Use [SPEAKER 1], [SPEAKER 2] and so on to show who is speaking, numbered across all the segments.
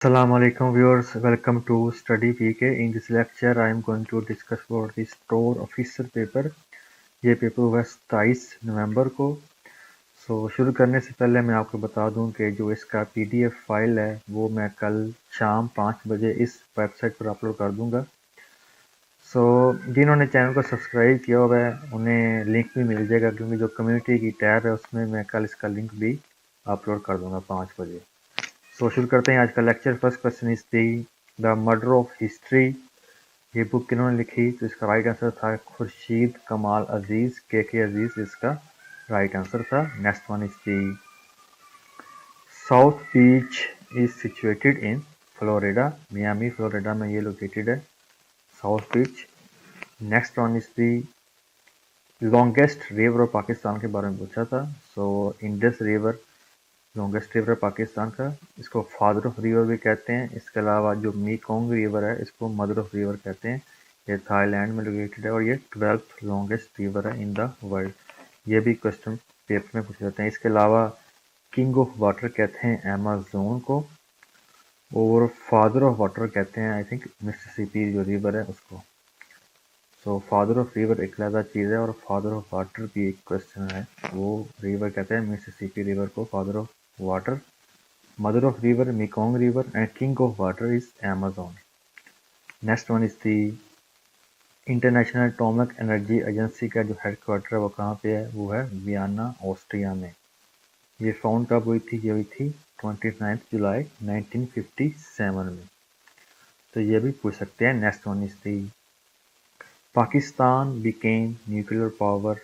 [SPEAKER 1] Assalamu alaikum viewers, welcome to Study PK. In this lecture, I am going to discuss about the store officer paper. ये paper हुआ 27 नवंबर को। शुरू करने से पहले मैं आपको बता दूं कि जो इसका PDF फाइल है वो मैं कल शाम 5 बजे इस वेबसाइट पर अपलोड कर दूंगा। जिन्होंने चैनल को सब्सक्राइब किया हुआ है उन्हें लिंक भी मिल जाएगा, क्योंकि जो कम्युनिटी की टैब है उसमें मैं कल इसका लिंक भी अपलोड कर दूंगा 5 बजे। शुरू करते हैं आज का lecture. First question is the murder of history. ये बुक किन्होंने लिखी? तो इसका राइट आंसर था खुर्शीद कमाल अजीज, के अजीज इसका राइट आंसर था। Next one is the South Beach is situated in Florida. Miami Florida में ये लोकेटेड है South Beach. Next one is the longest river of Pakistan के बारे में पूछा था। इंडस रिवर लॉन्गेस्ट रिवर है पाकिस्तान का, इसको फादर ऑफ रिवर भी कहते हैं। इसके अलावा जो मेकोंग रिवर है इसको मदर ऑफ रिवर कहते हैं। ये थाईलैंड में लोकेटेड है और ये 12th लॉन्गेस्ट रिवर है इन द वर्ल्ड। ये भी क्वेश्चन पेपर में पूछे जाते हैं। इसके अलावा किंग ऑफ वाटर कहते हैं अमेज़न को, और फादर ऑफ वाटर कहते हैं आई थिंक मिसिसिपी जो रिवर है उसको। फादर ऑफ रिवर एक अलग चीज़ है और फादर ऑफ वाटर भी एक क्वेश्चन है। वो रिवर कहते हैं मिसिसिपी रिवर को father of water. Mother of river, Mekong River, and king of water is Amazon. Next one is the international atomic energy agency का जो हेडक्वार्टर है वो कहाँ पे है? वो है वियना ऑस्ट्रिया में। ये फाउंड कब हुई थी? ये हुई थी 29 जुलाई 1957 में। तो ये भी पूछ सकते हैं। Next one is the Pakistan became nuclear power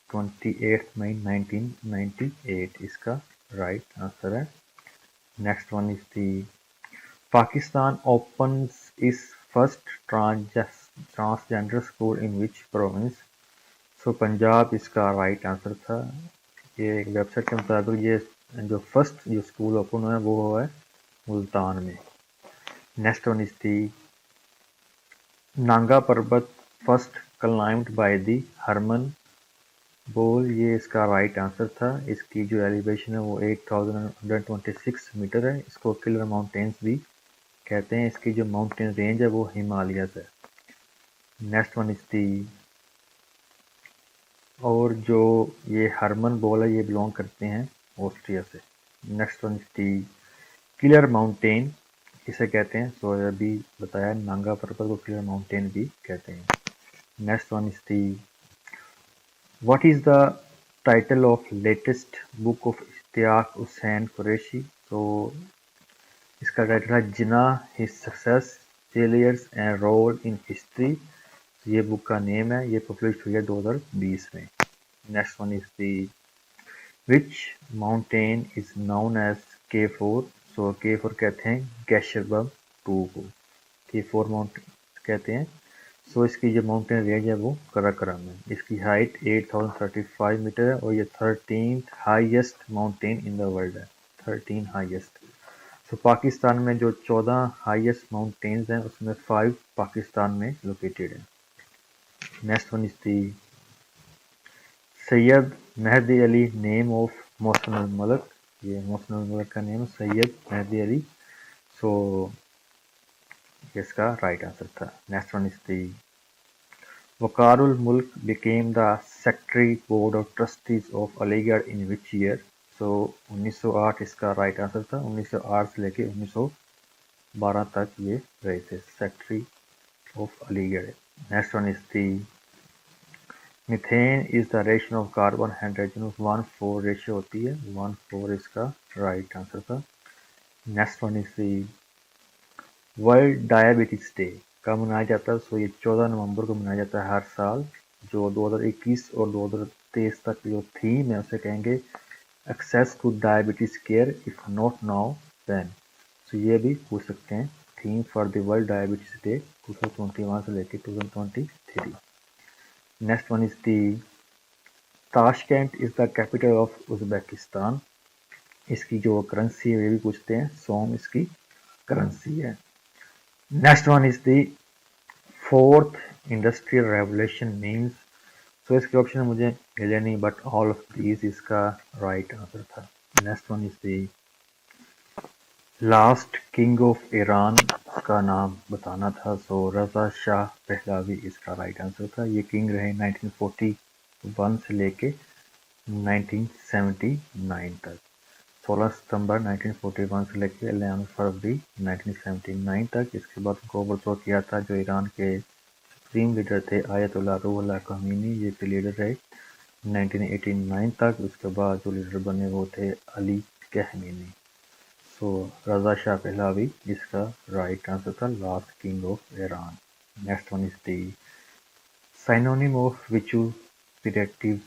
[SPEAKER 1] 28 मई 1998, इसका राइट आंसर है। Next one is the Pakistan opens its first transgender school in which province? Punjab इसका राइट आंसर था। ये एक वेबसाइट के मुताबिक ये जो फर्स्ट जो स्कूल ओपन हुआ है वो है मुल्तान में। Next one is the Nanga Parbat first climbed by the Hermann Buhl. ये इसका राइट आंसर था। इसकी जो एलिवेशन है वो 8126 मीटर है। इसको किलर माउंटेन्स भी कहते हैं। इसकी जो माउंटेन रेंज है वो हिमालयस है। नेक्स्ट वन इज दी और जो ये हरमन बोल है ये बिलोंग करते हैं ऑस्ट्रिया से। Next one is the killer mountain इसे कहते हैं। अभी बताया नांगा पर्वत को किलर माउंटेन भी कहते हैं। Next one is the What is the title of latest book of Ishtiaq Hussain Qureshi? इसका टाइटल है Jinnah his success failures and role in history. ये बुक का नेम है। ये पब्लिश हुई है 2020 में। Next one is the which mountain is known as K4? K4 कहते हैं गैशरबम 2 को K4 माउंटेन कहते हैं। इसकी जो माउंटेन रेंज है वो कराकरम है। इसकी हाइट 8035 मीटर है और ये 13th highest mountain in the world है। 13 हाईएस्ट। पाकिस्तान में जो 14 हाईएस्ट माउंटेन्स हैं उसमें 5 पाकिस्तान में लोकेटेड है। Next one is the Syed Mehdi Ali name of Mohsin al Malik. ये मोहसिन अल मलिक का नेम सैयद मेहदी अली। इसका राइट आंसर था। नेक्स्ट वन इज दी वकारुल मुल्क became the secretary board of trustees of Aligarh in which year? 1908 इसका राइट आंसर था। 1908 से लेके 1912 तक ये रहे थे secretary of Aligarh. Next one is the methane is the ratio of carbon hydrogen 1:4 ratio होती है। 1:4 इसका राइट आंसर था। Next one is the world diabetes day कब मनाया जाता है? ये 14 नवंबर को मनाया जाता है हर साल। जो 2021 और 2023 तक जो थीम है उसे कहेंगे access to diabetes care if not now when. ये भी पूछ सकते हैं theme for the world diabetes day 2021 से लेकर 2023। Next one is the Tashkent is the capital of Uzbekistan. इसकी जो करेंसी है ये भी पूछते हैं। सोम इसकी करेंसी है। Next one is the fourth industrial revolution means. इसके ऑप्शन मुझे मिले नहीं बट ऑल ऑफ दीज इसका राइट आंसर था। Next one is the last king of Iran का नाम बताना था, सो रज़ा शाह पहलवी इसका राइट आंसर था। ये किंग रहे 1941 से लेके 1979 तक। 16 सितंबर 1941 से लेके 11 फरवरी 1979 तक। इसके बाद उनको ओवरथ्रो किया था जो ईरान के सुप्रीम लीडर थे आयतुल्लाह रूहुल्लाह ख़मीनी, ये भी लीडर रहे 1989 तक। उसके बाद जो लीडर बने वो थे Ali Khamenei. So Reza Shah Pahlavi इसका राइट आंसर था, last king of Iran. Next one is the synonym of vituperative.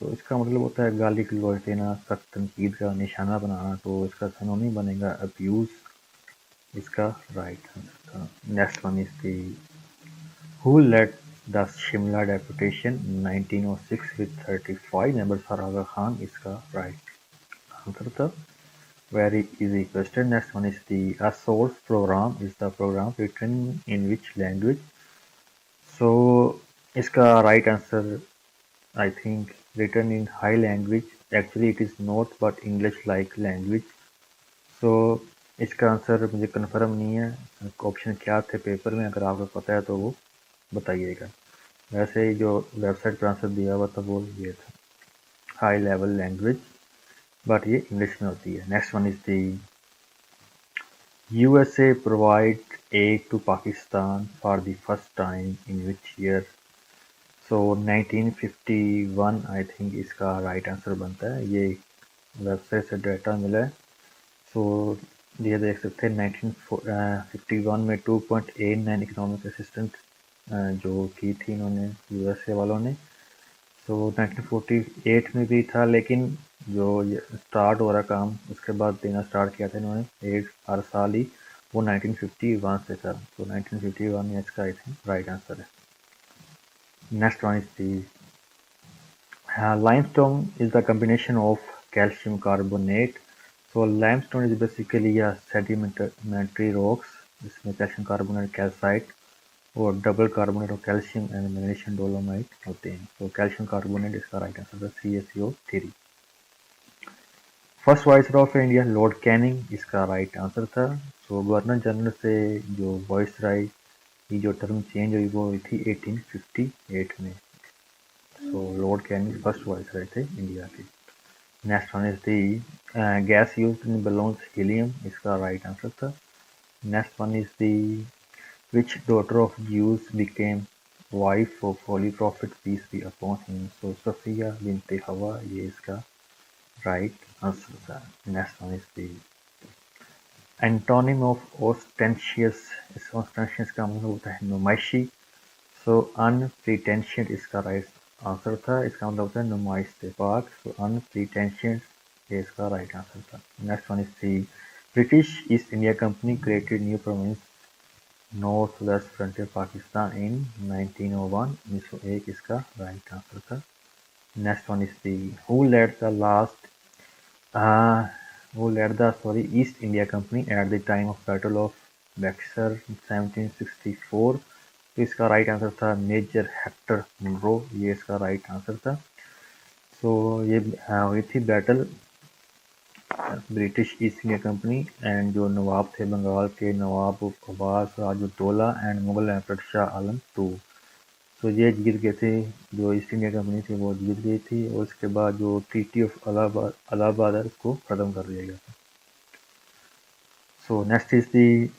[SPEAKER 1] तो इसका मतलब होता है गाली गलौज देना, सख्त तनकीद का निशाना बनाना, तो इसका साइनोनिम बनेगा अब्यूज, इसका राइट आंसर था। Next one is the who led the Shimla deputation 1906 with 35 members for Aga Khan, इसका राइट आंसर था। Very easy question. Next one is the source program is the program written in which language? So इसका right answer I think written in high language. Actually it is not but English like language. So इसका answer मुझे confirm नहीं है, option क्या थे paper में, अगर आपको पता है तो वो बताइएगा। वैसे ही जो वेबसाइट पर आंसर दिया हुआ था वो ये था हाई लेवल लैंग्वेज, बट ये इंग्लिश में होती है। Next one is the USA provide aid to Pakistan for the first time in which year? So 1951 I think इसका राइट आंसर बनता है। ये वेबसाइट से डाटा मिला है। सो ये देख सकते हैं 1951 में 2.89 इकोनॉमिक असिस्टेंट जो की थी इन्होंने USA वालों ने। सो 1948 में भी था, लेकिन जो स्टार्ट हो रहा काम उसके बाद देना स्टार्ट किया था इन्होंने एड हर साल ही, वो 1951 से था। तो 1951 में इसका आई थिंक राइट आंसर है। Next one is the limestone is the combination of calcium carbonate. So limestone is basically या सेडिमेंट्री रॉक्स, इसमें कैल्शियम कार्बोनेट, कैल्साइट और double carbonate of calcium and magnesium dolomite होते हैं। तो calcium carbonate इसका right answer है, CaCO3। First viceroy of India Lord Canning इसका right answer था। सो गवर्नर जनरल से जो वाइसरॉय की जो टर्म चेंज हुई वो हुई थी 1858 में। सो लॉर्ड कैनिंग फर्स्ट वाइसरॉय थे इंडिया के। Next one is the gas used in balloons helium, इसका राइट आंसर था। Next one is the which daughter of Zeus became wife of Holy Prophet peace be upon him? So Sophia bint Hawa, ये इसका right answer था। Next one is the antonym of ostentatious। इस ostentatious का मतलब होता है नुमाइशी। So unpretentious इसका right answer था, इसका मतलब होता है नुमाइश से पाक। So unpretentious ये इसका right answer था। Next one is the British East India Company created new province north west frontier Pakistan in 1901, 1901 इसका राइट आंसर था। Next one is the who led the East India Company at the time of battle of Buxar 1764। तो इसका right answer था Major Hector Munro, ये इसका right answer था। So ये हुई थी battle British East India Company and जो नवाब थे बंगाल के, नवाब Abbas Sirajuddaula and Mughal emperor Shah Alam II। तो ये जीत गए थे, जो ईस्ट इंडिया कंपनी थी वो जीत गई थी, और उसके बाद जो ट्रीटी ऑफ अलाहाबाद है उसको ख़त्म कर दिया गया था। So next is the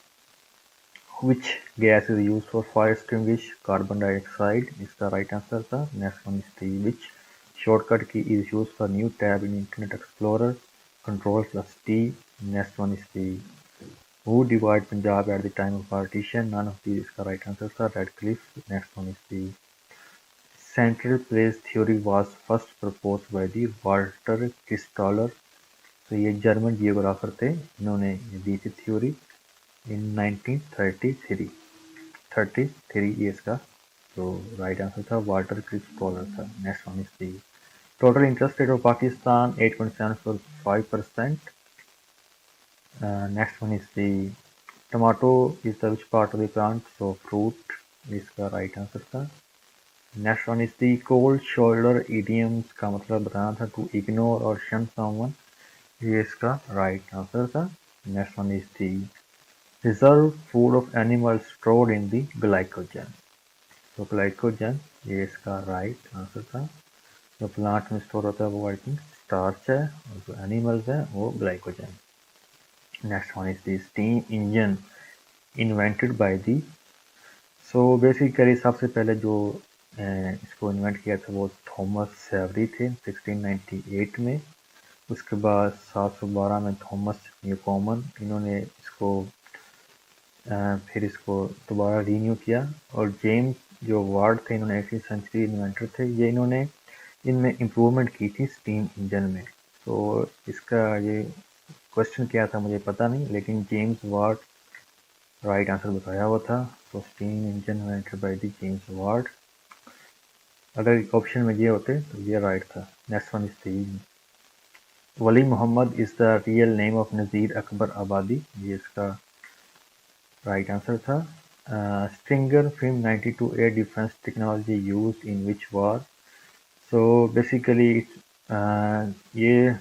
[SPEAKER 1] which gas is use for fire extinguish? Carbon dioxide इसका राइट आंसर था। Next one is the which shortcut key is use for new tab in Internet Explorer? Control plus T. Next one is the who divided Punjab at the time of partition? None of these is the right answer, sir. Radcliffe. Next one is the central place theory was first proposed by the Walter Christaller. तो ये German geographer थे, इन्होंने दी थी theory इन 1933। 33 ये इसका तो right answer था, Walter क्रिस्टॉलर था। Next one is the total interest rate of Pakistan 8.75%. Next one is the tomato is the which part of the plant? So fruit is the right answer था। Next one is the cold shoulder idioms का मतलब बताना था to ignore or shun someone, ये इसका right answer था। Next one is the reserve food of animal stored in the glycogen. तो glycogen ये इसका राइट आंसर था। जो प्लांट में स्टोर होता है वो आई थिंक स्टार्च है, और जो एनिमल्स है वो glycogen. Next one is the steam engine invented by the. So basically सबसे पहले जो इसको इन्वेंट किया था वो थॉमस सेवरी थे 1698 में। उसके बाद 712 में थॉमस न्यूकॉमन, इन्होंने इसको फिर इसको दोबारा रीन्यू किया। और जेम्स जो वार्ड थे, इन्होंने 18वीं सेंचुरी इन्वेंटर थे, ये इन्होंने इनमें इम्प्रूवमेंट की थी स्टीम इंजन में। तो इसका ये क्वेश्चन क्या था मुझे पता नहीं, लेकिन जेम्स वार्ड राइट आंसर बताया हुआ था। तो steam engine invented by the James Ward. अगर ऑप्शन में ये होते तो ये राइट था। Next one is the Wali Mohammad is the real name of Nazir Akbar Abadi. ये इसका राइट आंसर था। Stringer film 92 air defence technology used in which war. So basically ये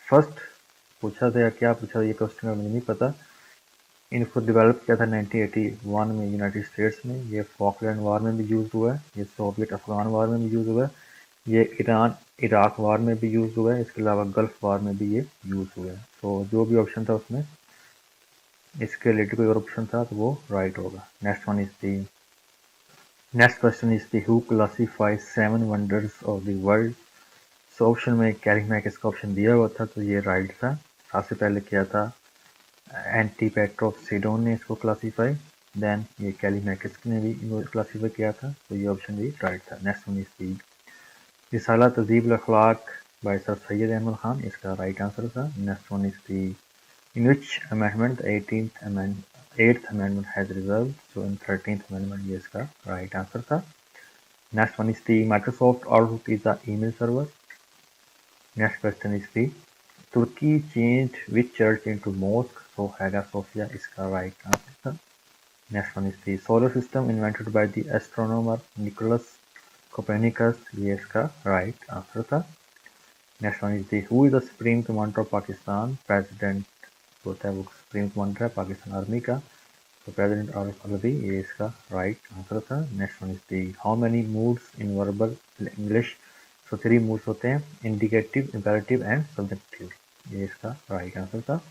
[SPEAKER 1] फर्स्ट पूछा था या क्या पूछा था ये क्वेश्चन का मुझे नहीं पता। इनको डेवलप किया था 1981 में यूनाइटेड स्टेट्स में। ये फॉकलैंड वार में भी यूज़ हुआ है, ये सोवियत अफगान वार में भी यूज़ हुआ है, ये ईरान इराक वार में भी यूज़ हुआ है, इसके अलावा गल्फ वार में भी ये यूज़ हुआ है। तो जो भी ऑप्शन था उसमें इसके रिलेटेड कोई और ऑप्शन था तो वो राइट होगा। Next one is the next question is the who classify 7 wonders of the world. So option में कैलिमेकस का ऑप्शन दिया हुआ था तो ये राइट था। सबसे पहले किया था एंटीपेटर ऑफ सिडोन ने इसको क्लासीफाई, देन ये कैलिमेकस ने भी क्लासीफाई किया था, तो ये ऑप्शन भी राइट था। नेक्स्ट वन इज दी रिसाला तहज़ीब अखलाक बाय सर सैयद अहमद खान, इसका राइट आंसर था। Next one is the in which amendment 8th amendment has reserved, so in 13th amendment ये इसका राइट आंसर था। Next one is the Microsoft Outlook is the email server. Next question is the Turkey changed which church into mosque, so Hagia Sophia इसका right answer था। Next one is the solar system invented by the astronomer Nicolaus Copernicus, ये इसका right answer था। Next one is the who is the supreme commander of Pakistan. President होता है वो supreme commander है Pakistan army का, तो प्रेसिडेंट आरिफ अलवी, ये इसका राइट आंसर था। Next one is the how many moods in verbal English. So 3 moods होते हैं, इंडिकेटिव, इंपेरेटिव एंड सब्जेक्टिव, ये इसका राइट आंसर था।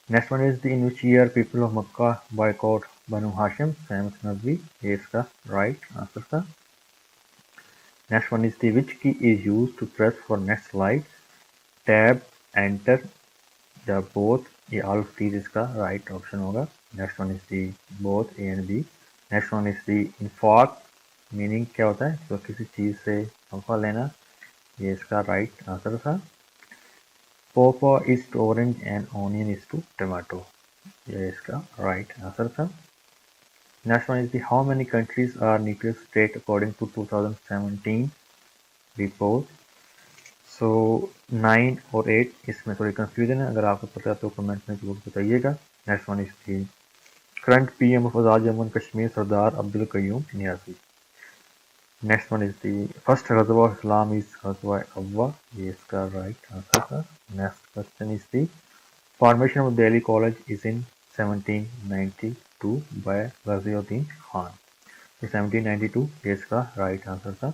[SPEAKER 1] Next one is the in which year people of Mecca boycott Banu Hashim सहमत नबवी, ये इसका right answer था। Next one is the which key is use to press for next slide. Tab, enter या both, ये all of these इसका right option होगा। Next one is the both A and B. Next one is the इन्फाक, meaning क्या होता है, तो किसी चीज़ से तोहफा लेना, ये इसका राइट आंसर था। पोपा is to orange and onion is to tomato, ये इसका राइट आंसर था। Next one is the how many countries are nuclear state according to 2017 report. So 9 और 8, इसमें थोड़ी कंफ्यूजन है, अगर आपको पता है तो कमेंट में जरूर बताइएगा। Next one is the current PM of Azad Jammu and Kashmir Sardar Abdul Qayyum Niazi. Next one is the first गज़वा ऑफ इस्लाम इज गज़वा अव्वा, ये इसका राइट आंसर था। Next question is the formation of Delhi college is in 1792 by Ghaziuddin Khan, तो 1792 ये इसका राइट आंसर था।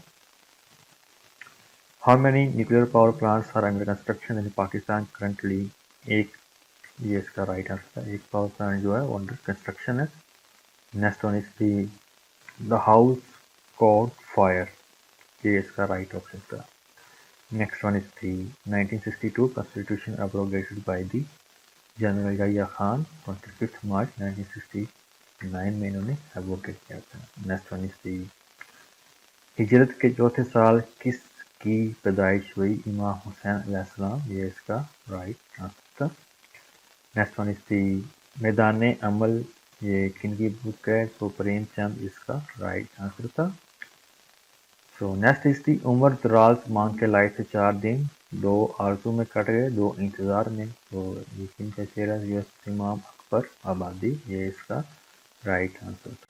[SPEAKER 1] How many nuclear power plants are under construction in Pakistan currently. एक, ये इसका राइट आंसर था, एक पावर प्लांट जो है वो अंडर कंस्ट्रक्शन है। Next one is the the house caught fire, ये इसका राइट ऑप्शन था। Next one is the 1962 constitution abrogated by the general Yahya Khan 25 March 1969 में इन्होंने एब्रोगेट किया था। नेक्स्ट वन इज दी हिजरत के चौथे साल किस की पैदाइश हुई, इमाम हुसैन अलैहिस्सलाम, ये इसका राइट आंसर था। नेक्स्ट वन इज दी मैदान अमल, ये किन की बुक है, तो प्रेमचंद इसका राइट आंसर था। सो नेक्स्ट इज दी उम्र दराज मांग के लाए थे 4 दिन, 2 आरजू में कट गए 2 इंतजार में, तो ये किन का शेर है, इमाम अकबर आबादी, ये इसका राइट आंसर था।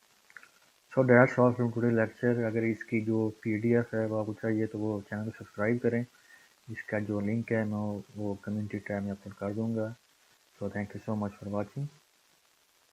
[SPEAKER 1] So that's all from today lecture. अगर इसकी जो पीडीएफ है वो आपको चाहिए तो वो चैनल को सब्सक्राइब करें। इसका जो लिंक है मैं वो कम्युनिटी टैब में अपलोड कर दूंगा। So thank you so much for watching.